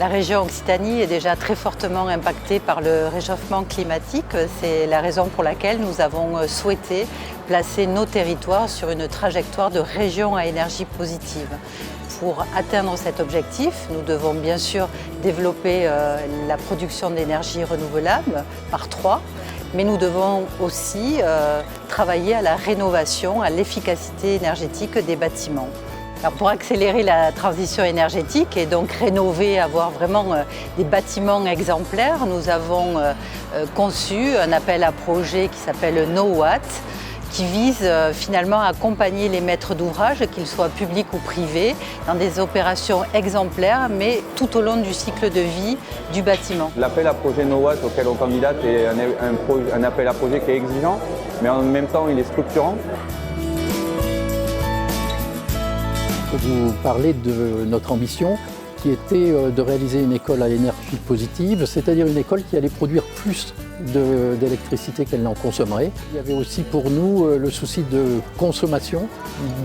La région Occitanie est déjà très fortement impactée par le réchauffement climatique. C'est la raison pour laquelle nous avons souhaité placer nos territoires sur une trajectoire de région à énergie positive. Pour atteindre cet objectif, nous devons bien sûr développer la production d'énergie renouvelable par 3, mais nous devons aussi travailler à la rénovation, à l'efficacité énergétique des bâtiments. Alors pour accélérer la transition énergétique et donc rénover, avoir vraiment des bâtiments exemplaires, nous avons conçu un appel à projet qui s'appelle NoWatt, qui vise finalement à accompagner les maîtres d'ouvrage, qu'ils soient publics ou privés, dans des opérations exemplaires, mais tout au long du cycle de vie du bâtiment. L'appel à projet NoWatt auquel on candidate est un appel à projet qui est exigeant, mais en même temps il est structurant. Vous parlez de notre ambition qui était de réaliser une école à énergie positive, c'est-à-dire une école qui allait produire plus d'électricité qu'elle n'en consommerait. Il y avait aussi pour nous le souci de consommation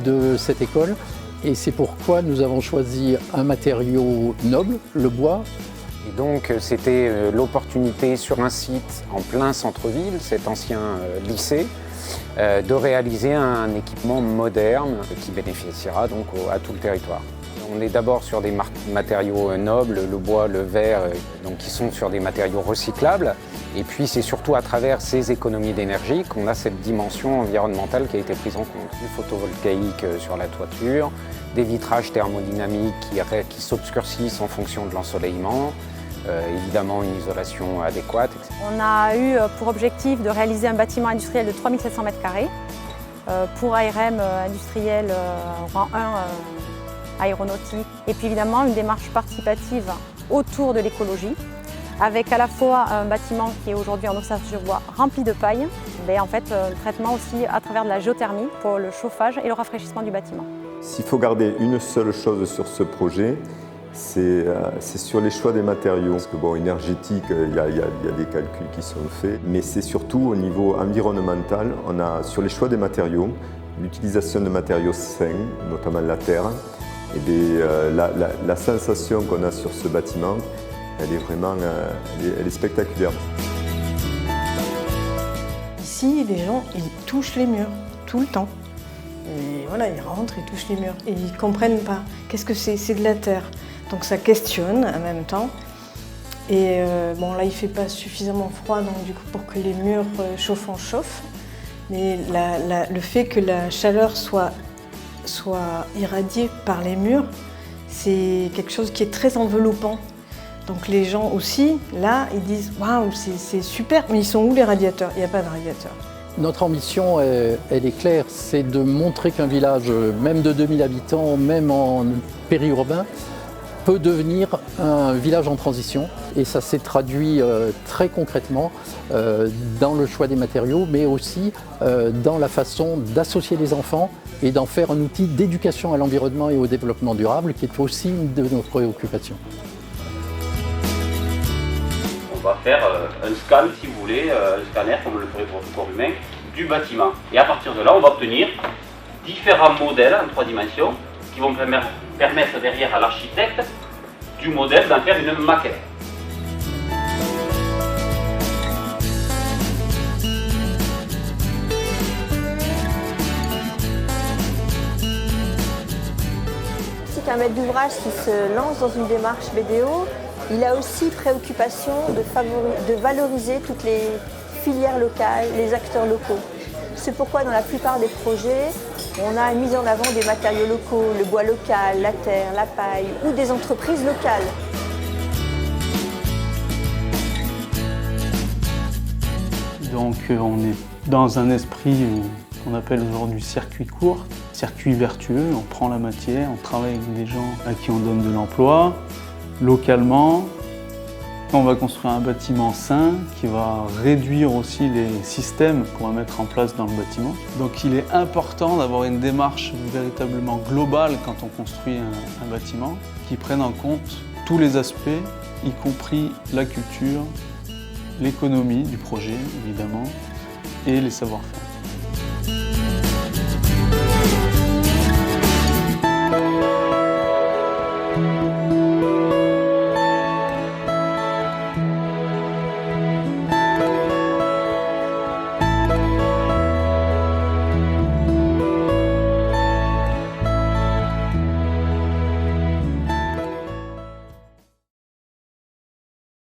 de cette école et c'est pourquoi nous avons choisi un matériau noble, le bois. Et donc c'était l'opportunité sur un site en plein centre-ville, cet ancien lycée, de réaliser un équipement moderne qui bénéficiera donc à tout le territoire. On est d'abord sur des matériaux nobles, le bois, le verre, donc qui sont sur des matériaux recyclables. Et puis c'est surtout à travers ces économies d'énergie qu'on a cette dimension environnementale qui a été prise en compte. Du photovoltaïque sur la toiture, des vitrages thermodynamiques qui s'obscurcissent en fonction de l'ensoleillement, évidemment une isolation adéquate, etc. On a eu pour objectif de réaliser un bâtiment industriel de 3700 m², pour ARM industriel rang 1 aéronautique, et puis évidemment une démarche participative autour de l'écologie, avec à la fois un bâtiment qui est aujourd'hui en ossature de bois rempli de paille, mais en fait un traitement aussi à travers de la géothermie pour le chauffage et le rafraîchissement du bâtiment. S'il faut garder une seule chose sur ce projet, c'est sur les choix des matériaux. Parce que bon, énergétique, il y a des calculs qui sont faits, mais c'est surtout au niveau environnemental. On a sur les choix des matériaux, l'utilisation de matériaux sains, notamment la terre. Et la sensation qu'on a sur ce bâtiment, elle est vraiment elle est spectaculaire. Ici, les gens, ils touchent les murs tout le temps. Et voilà, ils rentrent, ils touchent les murs et ils ne comprennent pas. Qu'est-ce que c'est? C'est de la terre. Donc ça questionne en même temps. Et bon, là, il ne fait pas suffisamment froid, donc du coup, pour que les murs chauffants chauffent. Mais le fait que la chaleur soit irradiée par les murs, c'est quelque chose qui est très enveloppant. Donc les gens aussi, là, ils disent « Waouh, c'est super !» Mais ils sont où les radiateurs? Il n'y a pas de radiateur. Notre ambition, elle est claire, c'est de montrer qu'un village, même de 2000 habitants, même en périurbain, peut devenir un village en transition. Et ça s'est traduit très concrètement dans le choix des matériaux, mais aussi dans la façon d'associer les enfants et d'en faire un outil d'éducation à l'environnement et au développement durable, qui est aussi une de nos préoccupations. On va faire un scan, si vous voulez, un scanner, comme le ferait pour le corps humain, du bâtiment. Et à partir de là, on va obtenir différents modèles en 3 dimensions qui vont permettre derrière à l'architecte du modèle d'en faire une maquette. C'est qu'un maître d'ouvrage qui se lance dans une démarche BDO, il a aussi préoccupation de valoriser toutes les filières locales, les acteurs locaux. C'est pourquoi dans la plupart des projets, on a mis en avant des matériaux locaux, le bois local, la terre, la paille ou des entreprises locales. Donc on est dans un esprit qu'on appelle aujourd'hui circuit court, circuit vertueux. On prend la matière, on travaille avec des gens à qui on donne de l'emploi, localement. On va construire un bâtiment sain qui va réduire aussi les systèmes qu'on va mettre en place dans le bâtiment. Donc il est important d'avoir une démarche véritablement globale quand on construit un bâtiment qui prenne en compte tous les aspects, y compris la culture, l'économie du projet évidemment et les savoir-faire.